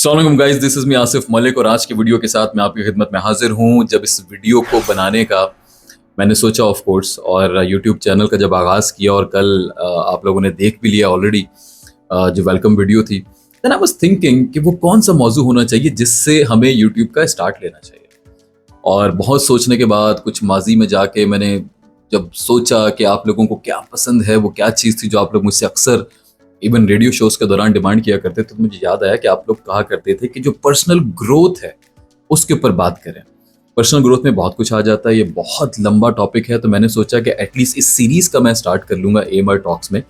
अस्सलाम guys, this is me Asif Malik और आज की वीडियो के साथ मैं आपकी खिदमत में हाजिर हूँ। जब इस वीडियो को बनाने का मैंने सोचा ऑफ कोर्स और यूट्यूब चैनल का जब आगाज़ किया और कल आप लोगों ने देख भी लिया ऑलरेडी जो वेलकम वीडियो थी, देन आई वाज थिंकिंग कि वो कौन सा मौजू होना चाहिए जिससे हमें यूट्यूब का स्टार्ट लेना चाहिए। और बहुत सोचने के बाद कुछ माजी में जाके मैंने जब सोचा कि आप लोगों को क्या पसंद है, वो क्या चीज़ थी जो आप लोग मुझसे अक्सर इवन रेडियो शोज के दौरान डिमांड किया करते थे, तो मुझे याद आया कि आप लोग कहा करते थे कि जो पर्सनल ग्रोथ है उसके ऊपर बात करें। पर्सनल ग्रोथ में बहुत कुछ आ जाता है, ये बहुत लंबा टॉपिक है, तो मैंने सोचा कि एटलीस्ट इस सीरीज का मैं स्टार्ट कर लूंगा एएमआर टॉक्स में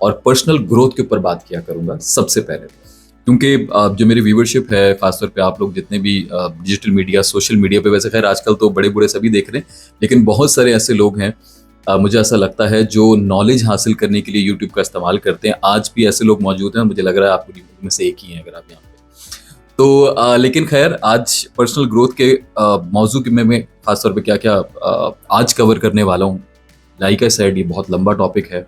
और पर्सनल ग्रोथ के ऊपर बात किया करूंगा सबसे पहले। क्योंकि जो मेरी व्यूवरशिप है, खासतौर पे आप लोग जितने भी डिजिटल मीडिया, सोशल मीडिया पे, वैसे खैर आजकल तो बड़े बूढ़े सभी देख रहे हैं, लेकिन बहुत सारे ऐसे लोग हैं मुझे ऐसा लगता है जो नॉलेज हासिल करने के लिए यूट्यूब का इस्तेमाल करते हैं। आज भी ऐसे लोग मौजूद हैं, मुझे लग रहा है आप में से एक ही हैं अगर आप यहाँ पे तो लेकिन खैर आज पर्सनल ग्रोथ के मौजू के मैं खासतौर पे क्या क्या आज कवर करने वाला हूँ। लाइक आई सेड, ये बहुत लंबा टॉपिक है।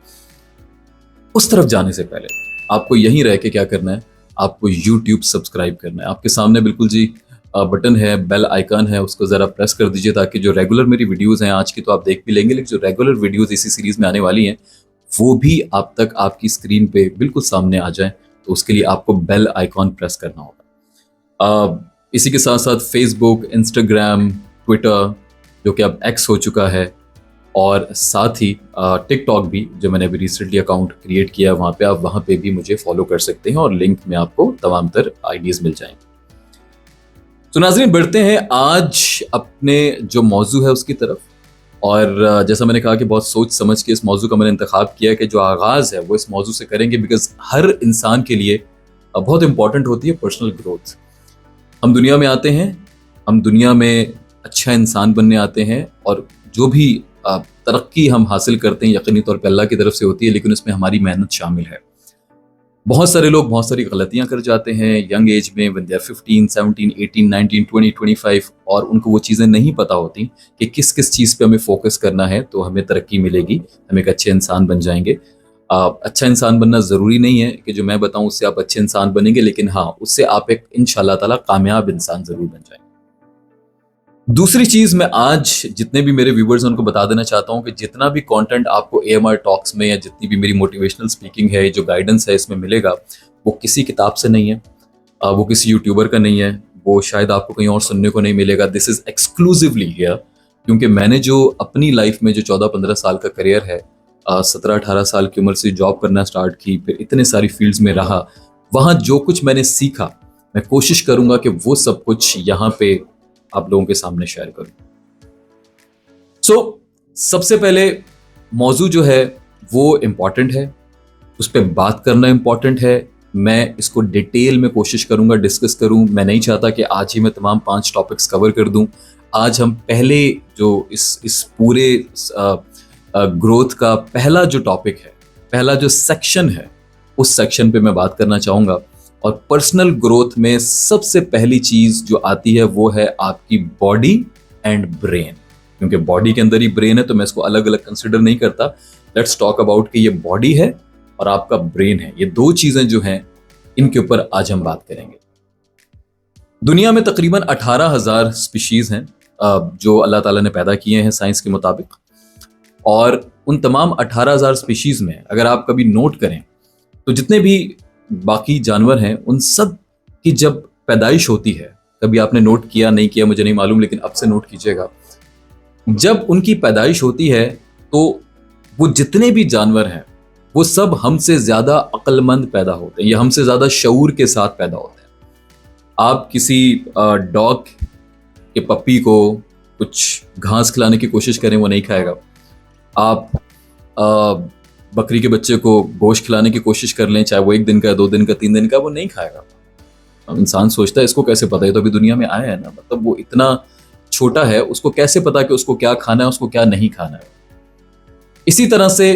उस तरफ जाने से पहले आपको यहीं रह के क्या करना है, आपको यूट्यूब सब्सक्राइब करना है। आपके सामने बिल्कुल जी बटन है, बेल आइकन है, उसको ज़रा प्रेस कर दीजिए ताकि जो रेगुलर मेरी वीडियोस हैं, आज की तो आप देख भी लेंगे, लेकिन जो रेगुलर वीडियोस इसी सीरीज में आने वाली हैं वो भी आप तक आपकी स्क्रीन पे बिल्कुल सामने आ जाए। तो उसके लिए आपको बेल आइकॉन प्रेस करना होगा। इसी के साथ साथ फेसबुक, इंस्टाग्राम, ट्विटर जो कि अब एक्स हो चुका है, और साथ ही टिकटॉक भी जो मैंने अभी रिसेंटली अकाउंट क्रिएट किया है, वहाँ पे आप वहाँ पे भी मुझे फॉलो कर सकते हैं और लिंक में आपको तमाम तर आइडियाज़ मिल जाएंगे। तो नाज़रीन, बढ़ते हैं आज अपने जो मौजू है उसकी तरफ। और जैसा मैंने कहा कि बहुत सोच समझ के इस मौजू का मैंने इंतखाब किया कि जो आगाज़ है वो इस मौजू से करेंगे, बिकॉज हर इंसान के लिए बहुत इंपॉर्टेंट होती है पर्सनल ग्रोथ। हम दुनिया में आते हैं, हम दुनिया में अच्छा इंसान बनने आते हैं, और जो भी तरक्की हम हासिल करते हैं यकीनी तौर पे अल्लाह की तरफ से होती है, लेकिन उसमें हमारी मेहनत शामिल है। बहुत सारे लोग बहुत सारी गलतियां कर जाते हैं यंग एज में, when they are 15, 17, 18, 19, 20, 25, और उनको वो चीज़ें नहीं पता होती कि किस किस चीज़ पे हमें फोकस करना है तो हमें तरक्की मिलेगी, हम एक अच्छे इंसान बन जाएंगे। अच्छा इंसान बनना ज़रूरी नहीं है कि जो मैं बताऊं उससे आप अच्छे इंसान बनेंगे, लेकिन हाँ, उससे आप एक इंशाल्लाह ताला कामयाब इंसान ज़रूर बन जाएंगे। दूसरी चीज मैं आज जितने भी मेरे व्यूवर्स हैं उनको बता देना चाहता हूं कि जितना भी कंटेंट आपको एएमआर टॉक्स में या जितनी भी मेरी मोटिवेशनल स्पीकिंग है, जो गाइडेंस है इसमें मिलेगा, वो किसी किताब से नहीं है, वो किसी यूट्यूबर का नहीं है, वो शायद आपको कहीं और सुनने को नहीं मिलेगा। दिस इज एक्सक्लूसिवली हियर, क्योंकि मैंने जो अपनी लाइफ में जो 14-15 साल का करियर है, 17-18 साल की उम्र से जॉब करना स्टार्ट की, फिर इतने सारी फील्ड्स में रहा, वहाँ जो कुछ मैंने सीखा मैं कोशिश करूंगा कि वो सब कुछ यहाँ पे आप लोगों के सामने शेयर करूं। सबसे पहले मौजू जो है वो इम्पॉर्टेंट है, उस पर बात करना इम्पॉर्टेंट है। मैं इसको डिटेल में कोशिश करूंगा डिस्कस करूं। मैं नहीं चाहता कि आज ही मैं तमाम 5 टॉपिक्स कवर कर दूं। आज हम पहले जो इस पूरे ग्रोथ का पहला जो टॉपिक है, पहला जो सेक्शन है, उस सेक्शन पे मैं बात करना चाहूंगा। और पर्सनल ग्रोथ में सबसे पहली चीज जो आती है वो है आपकी बॉडी एंड ब्रेन। क्योंकि बॉडी के अंदर ही ब्रेन है, तो मैं इसको अलग अलग कंसिडर नहीं करता। लेट्स टॉक अबाउट कि ये बॉडी है और आपका ब्रेन है, ये दो चीजें जो हैं इनके ऊपर आज हम बात करेंगे। दुनिया में तकरीबन 18,000 स्पीशीज हैं जो अल्लाह ताला ने पैदा किए हैं साइंस के मुताबिक। और उन तमाम 18,000 स्पीशीज में अगर आप कभी नोट करें तो जितने भी बाकी जानवर हैं उन सब की जब पैदाइश होती है, कभी आपने नोट किया नहीं किया मुझे नहीं मालूम, लेकिन अब से नोट कीजिएगा, जब उनकी पैदाइश होती है तो वो जितने भी जानवर हैं वो सब हमसे ज्यादा अक्लमंद पैदा होते हैं या हमसे ज्यादा शऊर के साथ पैदा होते हैं। आप किसी डॉग के पप्पी को कुछ घास खिलाने की कोशिश करें, वो नहीं खाएगा। आप बकरी के बच्चे को गोश्त खिलाने की कोशिश कर लें, चाहे वो 1 दिन का, 2 दिन का, 3 दिन का, वो नहीं खाएगा। अब इंसान सोचता है इसको कैसे पता है, तो अभी दुनिया में आया है ना, मतलब वो इतना छोटा है, उसको कैसे पता कि उसको क्या खाना है, उसको क्या नहीं खाना है। इसी तरह से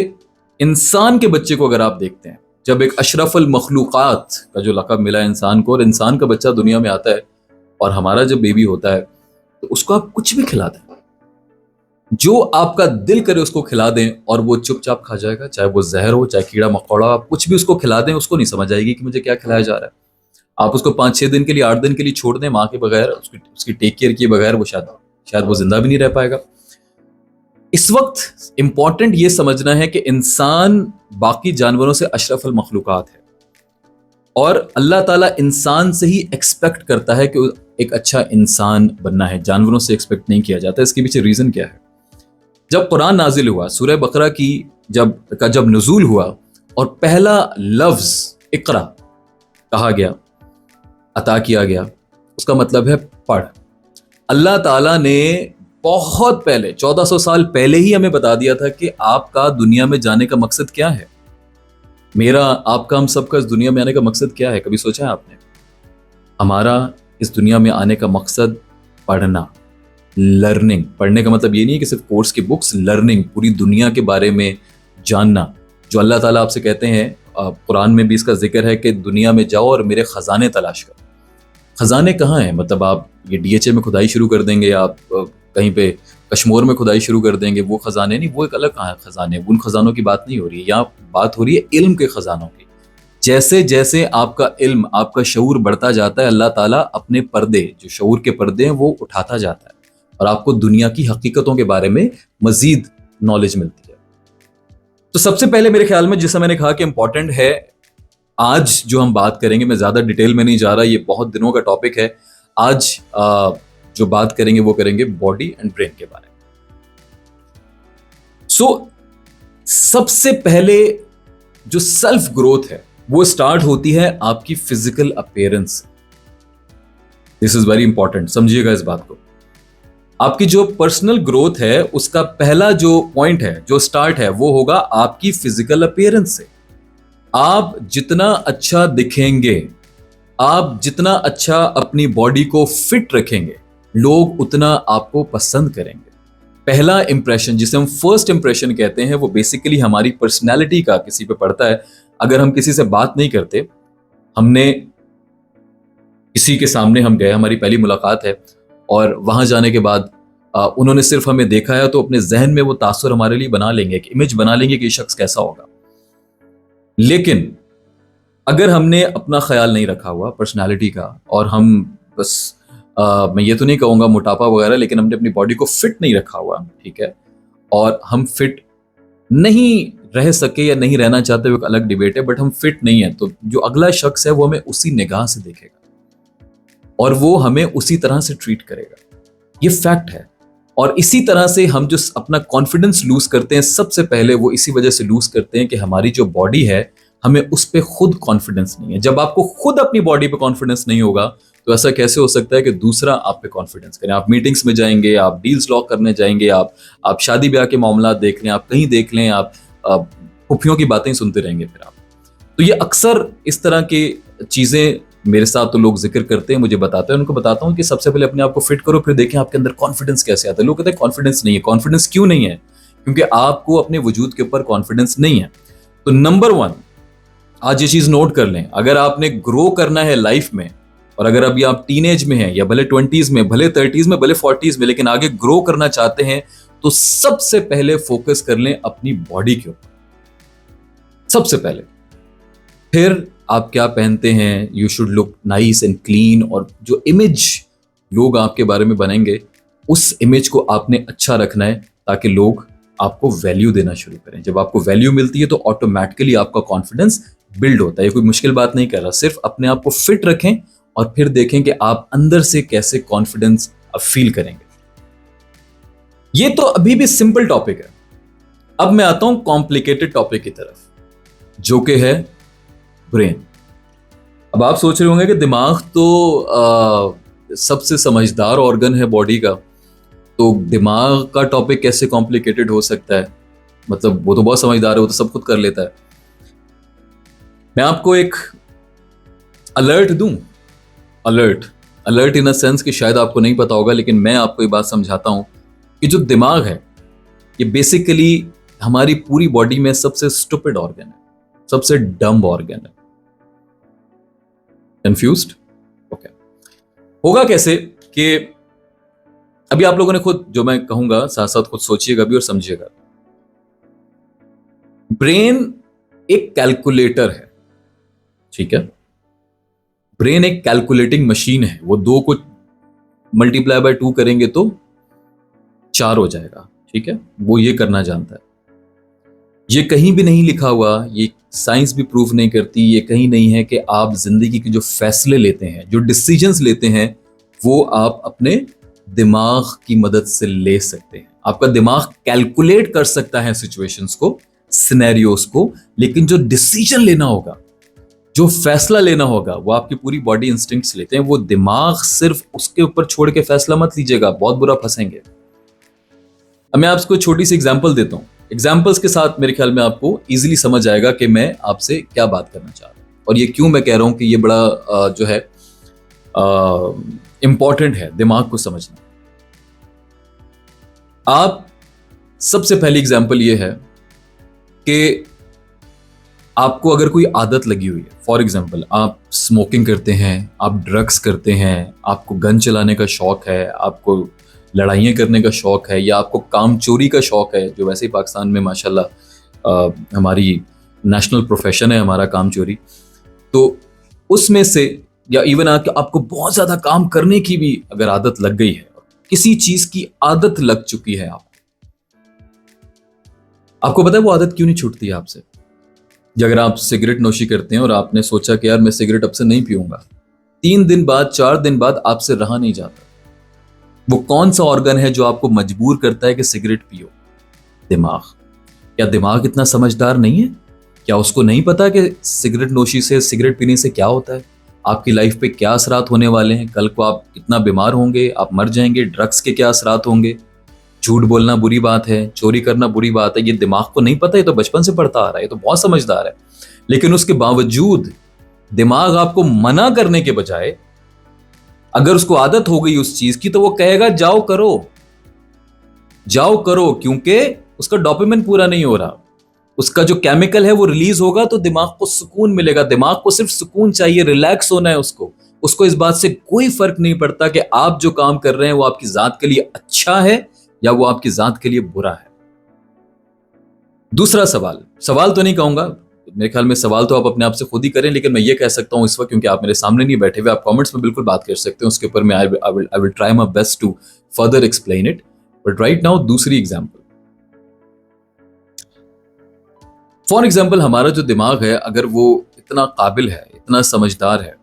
इंसान के बच्चे को अगर आप देखते हैं, जब एक अशरफुल मखलूकात का जो लक़ब मिला है इंसान को, और इंसान का बच्चा दुनिया में आता है और हमारा जब बेबी होता है तो उसको आप कुछ भी खिला दें, जो आपका दिल करे उसको खिला दें और वो चुपचाप खा जाएगा, चाहे वो जहर हो, चाहे कीड़ा मकोड़ा, आप कुछ भी उसको खिला दें, उसको नहीं समझ आएगी कि मुझे क्या खिलाया जा रहा है। आप उसको 5-6 दिन के लिए, 8 दिन के लिए छोड़ दें माँ के बगैर, उसकी टेक केयर किए बगैर, वो शायद वो जिंदा भी नहीं रह पाएगा। इस वक्त इंपॉर्टेंट ये समझना है कि इंसान बाकी जानवरों से अशरफुल मखलूकात है, और अल्लाह ताला इंसान से ही एक्सपेक्ट करता है कि एक अच्छा इंसान बनना है, जानवरों से एक्सपेक्ट नहीं किया जाता। इसके पीछे रीजन क्या है? जब कुरान नाजिल हुआ, सूरह बकरा की जब नुज़ूल हुआ और पहला लफ्ज इकरा कहा गया, अता किया गया, उसका मतलब है पढ़। अल्लाह ताला ने बहुत पहले, 1400 साल पहले ही हमें बता दिया था कि आपका दुनिया में जाने का मकसद क्या है। मेरा, आपका, हम सबका इस दुनिया में आने का मकसद क्या है? कभी सोचा है आपने? हमारा इस दुनिया में आने का मकसद पढ़ना, लर्निंग। पढ़ने का मतलब ये नहीं है कि सिर्फ कोर्स की बुक्स, लर्निंग, पूरी दुनिया के बारे में जानना। जो अल्लाह ताला आपसे कहते हैं, कुरान में भी इसका जिक्र है कि दुनिया में जाओ और मेरे खजाने तलाश करो। खजाने कहाँ हैं? मतलब आप ये डीएचए में खुदाई शुरू कर देंगे, आप कहीं पे कश्मीर में खुदाई शुरू कर देंगे, वो खजाने नहीं, वो एक अलग कहाँ है खजाने, उन खजानों की बात नहीं हो रही है। यहाँ बात हो रही है इल्म के खजानों की। जैसे जैसे आपका इल्म, आपका शऊर बढ़ता जाता है, अल्लाह ताला अपने पर्दे, जो शऊर के पर्दे हैं, वो उठाता जाता है और आपको दुनिया की हकीकतों के बारे में मजीद नॉलेज मिलती है। तो सबसे पहले मेरे ख्याल में, जैसा मैंने कहा कि इंपॉर्टेंट है, आज जो हम बात करेंगे, मैं ज्यादा डिटेल में नहीं जा रहा, ये बहुत दिनों का टॉपिक है। आज जो बात करेंगे वो करेंगे बॉडी एंड ब्रेन के बारे में। सबसे पहले जो सेल्फ ग्रोथ है वो स्टार्ट होती है आपकी physical appearance. This is very important, समझिएगा इस बात को। आपकी जो पर्सनल ग्रोथ है उसका पहला जो पॉइंट है, जो स्टार्ट है, वो होगा आपकी फिजिकल अपीयरेंस से। आप जितना अच्छा दिखेंगे, आप जितना अच्छा अपनी बॉडी को फिट रखेंगे, लोग उतना आपको पसंद करेंगे। पहला इंप्रेशन, जिसे हम फर्स्ट इंप्रेशन कहते हैं, वो बेसिकली हमारी पर्सनैलिटी का किसी पे पड़ता है। अगर हम किसी से बात नहीं करते, हमने किसी के सामने हम गए, हमारी पहली मुलाकात है, और वहां जाने के बाद उन्होंने सिर्फ हमें देखा है, तो अपने जहन में वो तासुर हमारे लिए बना लेंगे, एक इमेज बना लेंगे कि ये शख्स कैसा होगा। लेकिन अगर हमने अपना ख्याल नहीं रखा हुआ पर्सनालिटी का, और हम बस मैं ये तो नहीं कहूँगा मोटापा वगैरह, लेकिन हमने अपनी बॉडी को फिट नहीं रखा हुआ, ठीक है, और हम फिट नहीं रह सके या नहीं रहना चाहते, वो एक अलग डिबेट है, बट हम फिट नहीं है, तो जो अगला शख्स है वो हमें उसी निगाह से देखेगा और वो हमें उसी तरह से ट्रीट करेगा। ये फैक्ट है। और इसी तरह से हम जो अपना कॉन्फिडेंस लूज करते हैं, सबसे पहले वो इसी वजह से लूज करते हैं कि हमारी जो बॉडी है, हमें उस पर खुद कॉन्फिडेंस नहीं है। जब आपको खुद अपनी बॉडी पे कॉन्फिडेंस नहीं होगा, तो ऐसा कैसे हो सकता है कि दूसरा आप पे कॉन्फिडेंस करे? आप मीटिंग्स में जाएंगे, आप डील्स लॉक करने जाएंगे, आप शादी ब्याह के मामला देख लें, आप कहीं देख लें, आप फुफियों की बातें सुनते रहेंगे फिर आप। तो ये अक्सर इस तरह की चीजें मेरे साथ तो लोग जिक्र करते हैं, मुझे बताते हैं, उनको बताता हूँ कि सबसे पहले अपने आप को फिट करो, फिर देखें आपके अंदर कॉन्फिडेंस कैसे आता है। लोग कहते हैं कॉन्फिडेंस नहीं है। कॉन्फिडेंस क्यों नहीं है? क्योंकि आपको अपने वजूद के ऊपर कॉन्फिडेंस नहीं है। तो नंबर 1, आज ये चीज नोट कर लें, अगर आपने ग्रो करना है लाइफ में, और अगर अभी आप टीनेज में हैं, या भले 20s में, भले 30s में, भले 40s में, लेकिन आगे ग्रो करना चाहते हैं, तो सबसे पहले फोकस कर लें अपनी बॉडी के ऊपर, सबसे पहले। फिर आप क्या पहनते हैं, you should look nice and clean, और जो इमेज लोग आपके बारे में बनेंगे, उस इमेज को आपने अच्छा रखना है, ताकि लोग आपको वैल्यू देना शुरू करें। जब आपको वैल्यू मिलती है तो ऑटोमेटिकली आपका कॉन्फिडेंस बिल्ड होता है। ये कोई मुश्किल बात नहीं कर रहा, सिर्फ अपने आप को फिट रखें और फिर देखें कि आप अंदर से कैसे कॉन्फिडेंस फील करेंगे। ये तो अभी भी सिंपल टॉपिक है। अब मैं आता हूं कॉम्प्लिकेटेड टॉपिक की तरफ, जो कि है ब्रेन। अब आप सोच रहे होंगे कि दिमाग तो सबसे समझदार ऑर्गन है बॉडी का, तो दिमाग का टॉपिक कैसे कॉम्प्लिकेटेड हो सकता है? मतलब वो तो बहुत समझदार है, वो तो सब खुद कर लेता है। मैं आपको एक अलर्ट दूं, अलर्ट इन अ सेंस कि शायद आपको नहीं पता होगा, लेकिन मैं आपको ये बात समझाता हूं कि जो दिमाग है, ये बेसिकली हमारी पूरी बॉडी में सबसे स्टूपिड ऑर्गन है, सबसे डम्ब ऑर्गन है। कंफ्यूज्ड? ओके। होगा कैसे कि अभी आप लोगों ने खुद, जो मैं कहूंगा साथ साथ खुद सोचिएगा भी और समझिएगा। ब्रेन एक कैलकुलेटर है, ठीक है? ब्रेन एक कैलकुलेटिंग मशीन है, वो 2 को मल्टीप्लाई बाय 2 करेंगे तो 4 हो जाएगा, ठीक है, वो ये करना जानता है। ये कहीं भी नहीं लिखा हुआ, ये साइंस भी प्रूफ नहीं करती, ये कहीं नहीं है कि आप जिंदगी के जो फैसले लेते हैं, जो डिसीजंस लेते हैं, वो आप अपने दिमाग की मदद से ले सकते हैं। आपका दिमाग कैलकुलेट कर सकता है सिचुएशंस को, सिनेरियोस को, लेकिन जो डिसीजन लेना होगा, जो फैसला लेना होगा, वो आपकी पूरी बॉडी इंस्टिंक्ट्स लेते हैं। वो दिमाग सिर्फ उसके ऊपर छोड़ के फैसला मत लीजिएगा, बहुत बुरा फंसेंगे। अब मैं आपको छोटी सी एग्जांपल देता हूं। एग्जाम्पल्स के साथ मेरे ख्याल में आपको इजीली समझ आएगा कि मैं आपसे क्या बात करना चाह रहा हूं और ये क्यों मैं कह रहा हूं कि ये बड़ा जो है इंपॉर्टेंट है दिमाग को समझना। आप सबसे पहली एग्जाम्पल ये है कि आपको अगर कोई आदत लगी हुई है, फॉर एग्जाम्पल आप स्मोकिंग करते हैं, आप ड्रग्स करते हैं, आपको गन चलाने का शौक है, आपको लड़ाइयाँ करने का शौक है, या आपको काम चोरी का शौक है, जो वैसे ही पाकिस्तान में माशाल्लाह हमारी नेशनल प्रोफेशन है हमारा काम चोरी, तो उसमें से, या इवन आपको बहुत ज़्यादा काम करने की भी अगर आदत लग गई है, किसी चीज़ की आदत लग चुकी है आपको पता है वो आदत क्यों नहीं छूटती है आपसे? अगर आप सिगरेट नोशी करते हैं और आपने सोचा कि यार मैं सिगरेट अब से नहीं पीऊंगा, 3 दिन बाद, 4 दिन बाद आपसे रहा नहीं जाता। वो कौन सा ऑर्गन है जो आपको मजबूर करता है कि सिगरेट पियो? दिमाग। क्या दिमाग इतना समझदार नहीं है? क्या उसको नहीं पता कि सिगरेट नोशी से, सिगरेट पीने से क्या होता है, आपकी लाइफ पे क्या असरात होने वाले हैं, कल को आप कितना बीमार होंगे, आप मर जाएंगे, ड्रग्स के क्या असरात होंगे, झूठ बोलना बुरी बात है, चोरी करना बुरी बात है। ये दिमाग को नहीं पता, ये तो बचपन से पढ़ता आ रहा है, ये तो बहुत समझदार है। लेकिन उसके बावजूद दिमाग आपको मना करने के बजाय, अगर उसको आदत हो गई उस चीज की, तो वो कहेगा जाओ करो, जाओ करो, क्योंकि उसका डोपामिन पूरा नहीं हो रहा, उसका जो केमिकल है वो रिलीज होगा तो दिमाग को सुकून मिलेगा। दिमाग को सिर्फ सुकून चाहिए, रिलैक्स होना है उसको इस बात से कोई फर्क नहीं पड़ता कि आप जो काम कर रहे हैं वो आपकी जात के लिए अच्छा है या वो आपकी जात के लिए बुरा है। दूसरा सवाल तो नहीं कहूंगा, मेरे ख्याल में सवाल तो आप अपने आप से खुद ही करें, लेकिन मैं ये कह सकता हूं इस वक्त, क्योंकि आप मेरे सामने नहीं बैठे हुए, आप कमेंट्स में बिल्कुल बात कर सकते हैं उसके ऊपर। मैं I will try my best to further explain it, but right now दूसरी एग्जांपल। फॉर एग्जांपल, हमारा जो दिमाग है, अगर वो इतना काबिल है, इतना समझदार है,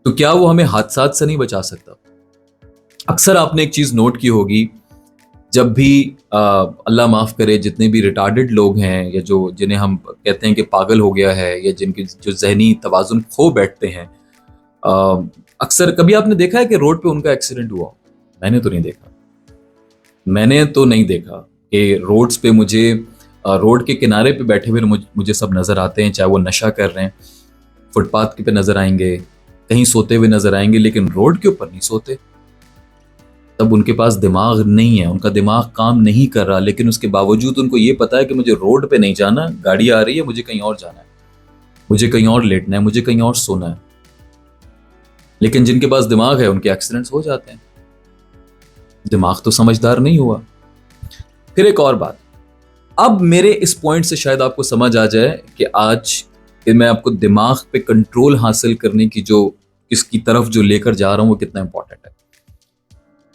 तो क्या वो हमें हादसात से नहीं बचा सकता? अक्सर आपने एक चीज नोट की होगी, जब भी अल्लाह माफ करे, जितने भी रिटार्डेड लोग हैं, या जो जिन्हें हम कहते हैं कि पागल हो गया है, या जिनके जो जहनी तवाजुन खो बैठते हैं, अक्सर कभी आपने देखा है कि रोड पे उनका एक्सीडेंट हुआ? मैंने तो नहीं देखा कि रोड्स पे मुझे रोड के किनारे पे बैठे हुए मुझे सब नजर आते हैं, चाहे वो नशा कर रहे हैं, फुटपाथ पे नजर आएंगे, कहीं सोते हुए नजर आएंगे, लेकिन रोड के ऊपर नहीं सोते। तब उनके पास दिमाग नहीं है, उनका दिमाग काम नहीं कर रहा, लेकिन उसके बावजूद उनको ये पता है कि मुझे रोड पे नहीं जाना, गाड़ी आ रही है, मुझे कहीं और जाना है, मुझे कहीं और लेटना है, मुझे कहीं और सोना है। लेकिन जिनके पास दिमाग है उनके एक्सीडेंट्स हो जाते हैं। दिमाग तो समझदार नहीं हुआ। फिर एक और बात, अब मेरे इस पॉइंट से शायद आपको समझ आ जाए कि आज मैं आपको दिमाग पे कंट्रोल हासिल करने की जो किसकी तरफ जो लेकर जा रहा हूं वो कितना इंपॉर्टेंट है।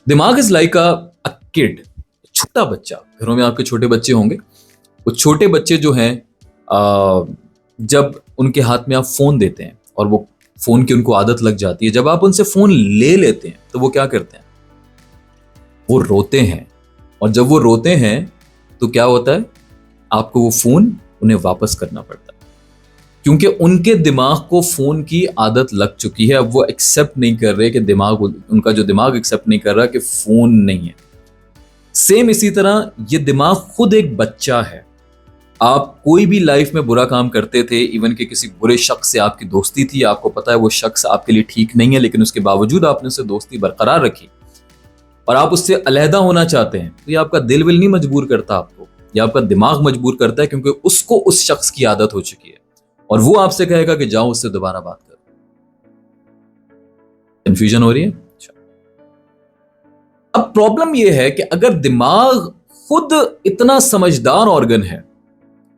दिमाग इज लाइक अ किड, छोटा बच्चा। घरों में आपके छोटे बच्चे होंगे, वो छोटे बच्चे जो हैं, जब उनके हाथ में आप फोन देते हैं और वो फोन की उनको आदत लग जाती है, जब आप उनसे फोन ले लेते हैं तो वो क्या करते हैं? वो रोते हैं। और जब वो रोते हैं तो क्या होता है? आपको वो फोन उन्हें वापस करना पड़ता है, क्योंकि उनके दिमाग को फोन की आदत लग चुकी है। अब वो एक्सेप्ट नहीं कर रहे कि उनका जो दिमाग एक्सेप्ट नहीं कर रहा कि फोन नहीं है। सेम इसी तरह ये दिमाग खुद एक बच्चा है। आप कोई भी लाइफ में बुरा काम करते थे, इवन कि किसी बुरे शख्स से आपकी दोस्ती थी, आपको पता है वो शख्स आपके लिए ठीक नहीं है, लेकिन उसके बावजूद आपने उससे दोस्ती बरकरार रखी और आप उससे अलहदा होना चाहते हैं, तो ये आपका दिल विल नहीं मजबूर करता आपको, या आपका दिमाग मजबूर करता है, क्योंकि उसको उस शख्स की आदत हो चुकी है और वो आपसे कहेगा कि जाओ उससे दोबारा बात करो। कंफ्यूजन हो रही है? अच्छा, अब प्रॉब्लम यह है कि अगर दिमाग खुद इतना समझदार ऑर्गन है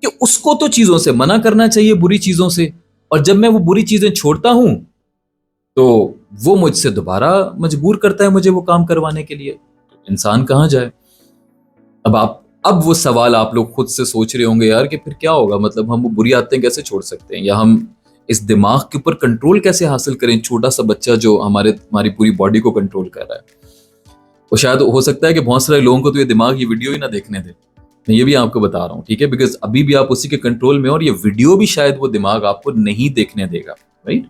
कि उसको तो चीजों से मना करना चाहिए, बुरी चीजों से, और जब मैं वो बुरी चीजें छोड़ता हूं तो वो मुझसे दोबारा मजबूर करता है मुझे वो काम करवाने के लिए। इंसान कहाँ जाए? अब वो सवाल आप लोग खुद से सोच रहे होंगे यार कि फिर क्या होगा, मतलब हम वो बुरी आदतें कैसे छोड़ सकते हैं, या हम इस दिमाग के ऊपर कंट्रोल कैसे हासिल करें? छोटा सा बच्चा जो हमारी पूरी बॉडी को कंट्रोल कर रहा है, वो शायद हो सकता है कि बहुत सारे लोगों को तो ये दिमाग ये वीडियो ही ना देखने दे। मैं ये भी आपको बता रहा हूँ, ठीक है, बिकॉज अभी भी आप उसी के कंट्रोल में हो, और ये वीडियो भी शायद वो दिमाग आपको नहीं देखने देगा, राइट?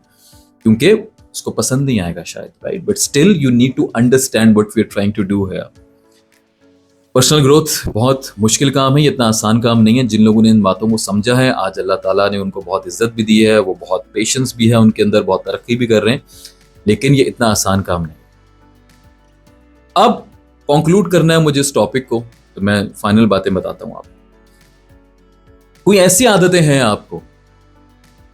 क्योंकि उसको पसंद नहीं आएगा शायद, right? But still you need to understand what we are trying to do here. Personal growth बहुत मुश्किल काम है, ये इतना आसान काम नहीं है। जिन लोगों ने इन बातों को समझा है, आज अल्लाह ताला ने उनको बहुत इज्जत भी दी है, वो बहुत पेशेंस भी है उनके अंदर, बहुत तरक्की भी कर रहे हैं, लेकिन ये इतना आसान काम नहीं। अब कंक्लूड करना है मुझे इस टॉपिक को, तो मैं फाइनल बातें बताता हूं आपको। कोई ऐसी आदतें हैं आपको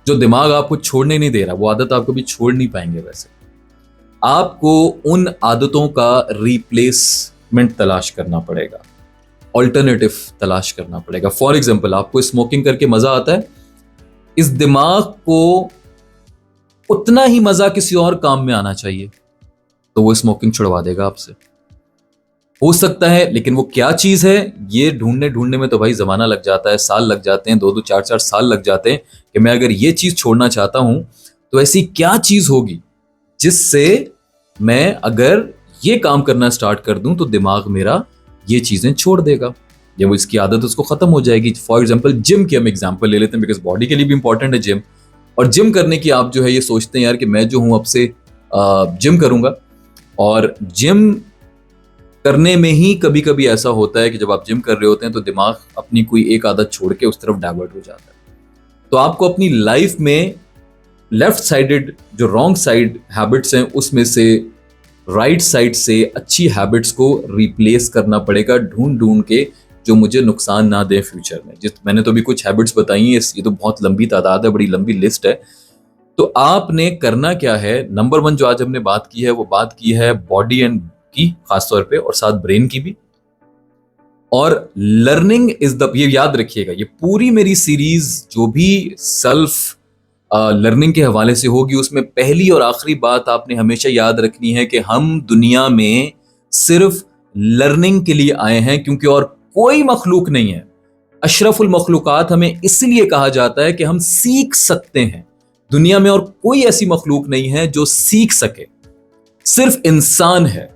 जो दिमाग आपको छोड़ने नहीं दे रहा, वो आदत आप कभी छोड़ नहीं पाएंगे। वैसे आपको उन आदतों का रिप्लेसमेंट तलाश करना पड़ेगा, ऑल्टरनेटिव तलाश करना पड़ेगा। फॉर एग्जाम्पल, आपको स्मोकिंग करके मजा आता है, इस दिमाग को उतना ही मजा किसी और काम में आना चाहिए, तो वो स्मोकिंग छुड़वा देगा आपसे। हो सकता है, लेकिन वो क्या चीज है ये ढूंढने ढूंढने में तो भाई जमाना लग जाता है, साल लग जाते हैं, 2-2 4-4 साल लग जाते हैं कि मैं अगर ये चीज छोड़ना चाहता हूं तो ऐसी क्या चीज होगी जिससे मैं अगर ये काम करना स्टार्ट कर दूं तो दिमाग मेरा ये चीजें छोड़ देगा, या वो इसकी आदत उसको खत्म हो जाएगी। फॉर एग्जाम्पल, जिम की हम एग्जाम्पल ले लेते हैं, बिकॉज बॉडी के लिए भी इंपॉर्टेंट है जिम। और जिम करने की आप जो है ये सोचते हैं यार कि मैं जो हूं अब से जिम करूंगा, और जिम करने में ही कभी कभी ऐसा होता है कि जब आप जिम कर रहे होते हैं तो दिमाग अपनी कोई एक आदत छोड़ के उस तरफ डाइवर्ट हो जाता है। तो आपको अपनी लाइफ में लेफ्ट साइडेड जो रॉन्ग साइड हैबिट्स हैं उसमें से राइट साइड से अच्छी हैबिट्स को रिप्लेस करना पड़ेगा, ढूंढ ढूंढ के, जो मुझे नुकसान ना दे फ्यूचर में। जिस मैंने तो अभी कुछ हैबिट्स बताई हैं, ये तो बहुत लंबी तादाद है, बड़ी लंबी लिस्ट है। तो आपने करना क्या है, नंबर 1 जो आज हमने बात की है वो बात की है बॉडी एंड की खासतौर पे, और साथ ब्रेन की भी। और लर्निंग इज द, ये याद रखिएगा, ये पूरी मेरी सीरीज जो भी सेल्फ लर्निंग के हवाले से होगी, उसमें पहली और आखिरी बात आपने हमेशा याद रखनी है कि हम दुनिया में सिर्फ लर्निंग के लिए आए हैं, क्योंकि और कोई मखलूक नहीं है। अशरफुल मखलूकात हमें इसलिए कहा जाता है कि हम सीख सकते हैं। दुनिया में और कोई ऐसी मखलूक नहीं है जो सीख सके, सिर्फ इंसान है।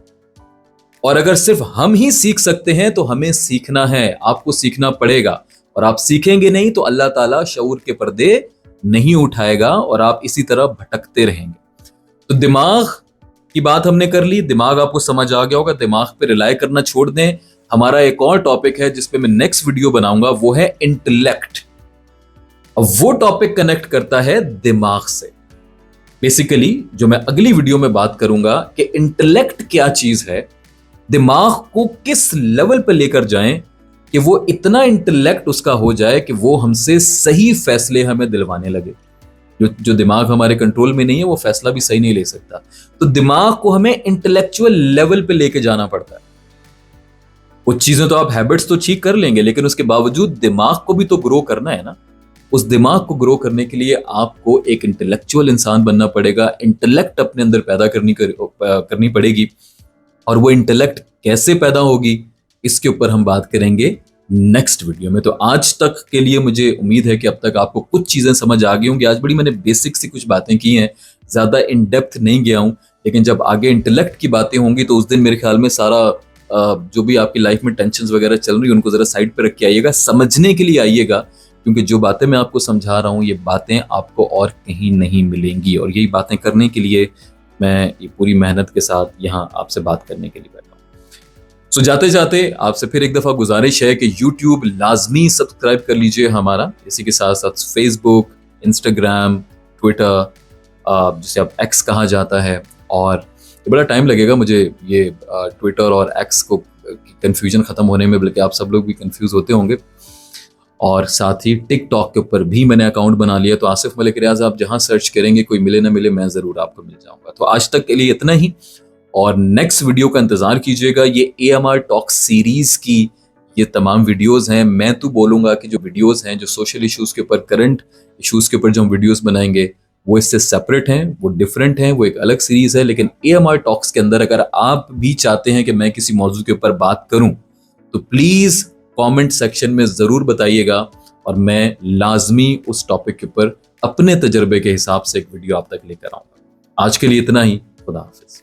और अगर सिर्फ हम ही सीख सकते हैं तो हमें सीखना है, आपको सीखना पड़ेगा। और आप सीखेंगे नहीं तो अल्लाह ताला शऊर के पर्दे नहीं उठाएगा और आप इसी तरह भटकते रहेंगे। तो दिमाग की बात हमने कर ली, दिमाग आपको समझ आ गया होगा, दिमाग पे रिलाय करना छोड़ दें। हमारा एक और टॉपिक है जिसपे मैं नेक्स्ट वीडियो बनाऊंगा, वो है इंटेलेक्ट। अब वो टॉपिक कनेक्ट करता है दिमाग से। बेसिकली जो मैं अगली वीडियो में बात करूंगा कि इंटेलेक्ट क्या चीज है, दिमाग को किस लेवल पे लेकर जाएं कि वो इतना इंटेलेक्ट उसका हो जाए कि वो हमसे सही फैसले हमें दिलवाने लगे। जो दिमाग हमारे कंट्रोल में नहीं है वो फैसला भी सही नहीं ले सकता। तो दिमाग को हमें इंटेलेक्चुअल लेवल पे लेके जाना पड़ता है। कुछ चीजें तो आप हैबिट्स तो ठीक कर लेंगे, लेकिन उसके बावजूद दिमाग को भी तो ग्रो करना है ना। उस दिमाग को ग्रो करने के लिए आपको एक इंटेलेक्चुअल इंसान बनना पड़ेगा, इंटेलेक्ट अपने अंदर पैदा करनी पड़ेगी। और वो इंटेलेक्ट कैसे पैदा होगी, इसके ऊपर हम बात करेंगे नेक्स्ट वीडियो में। तो आज तक के लिए मुझे उम्मीद है कि अब तक आपको कुछ चीजें समझ आ गई होंगी। आज बड़ी मैंने बेसिक सी कुछ बातें की हैं, ज्यादा इन डेप्थ नहीं गया हूं, लेकिन जब आगे इंटेलेक्ट की बातें होंगी तो उस दिन मेरे ख्याल में सारा जो भी आपकी लाइफ में टेंशन वगैरह चल रही है उनको जरा साइड पे रख के आइएगा, समझने के लिए आइएगा, क्योंकि जो बातें मैं आपको समझा रहा हूँ ये बातें आपको और कहीं नहीं मिलेंगी। और यही बातें करने के लिए मैं ये पूरी मेहनत के साथ यहाँ आपसे बात करने के लिए बैठा हूँ। सो जाते जाते आपसे फिर एक दफा गुजारिश है कि YouTube लाजमी सब्सक्राइब कर लीजिए हमारा, इसी के साथ साथ फेसबुक, इंस्टाग्राम, ट्विटर, जिसे अब एक्स कहा जाता है। और ये बड़ा टाइम लगेगा मुझे ये ट्विटर और एक्स को कंफ्यूजन खत्म होने में, बल्कि आप सब लोग भी कंफ्यूज होते होंगे। और साथ ही टिकटॉक के ऊपर भी मैंने अकाउंट बना लिया, तो आसिफ मलिक रियाज आप जहां सर्च करेंगे, कोई मिले ना मिले, मैं जरूर आपको मिल जाऊंगा। तो आज तक के लिए इतना ही, और नेक्स्ट वीडियो का इंतजार कीजिएगा। ये AMR टॉक सीरीज की ये तमाम वीडियोस हैं। मैं तो बोलूंगा कि जो वीडियोस हैं जो सोशल इश्यूज के ऊपर, करंट इश्यूज के ऊपर जो हम वीडियोस बनाएंगे, वो इससे सेपरेट हैं, वो डिफरेंट हैं, वो एक अलग सीरीज है। लेकिन AMR टॉक्स के अंदर अगर आप भी चाहते हैं कि मैं किसी मौजू के ऊपर बात करूं तो प्लीज कमेंट सेक्शन में जरूर बताइएगा और मैं लाजमी उस टॉपिक के ऊपर अपने तजर्बे के हिसाब से एक वीडियो आप तक लेकर आऊंगा। आज के लिए इतना ही। खुदा हाफिज।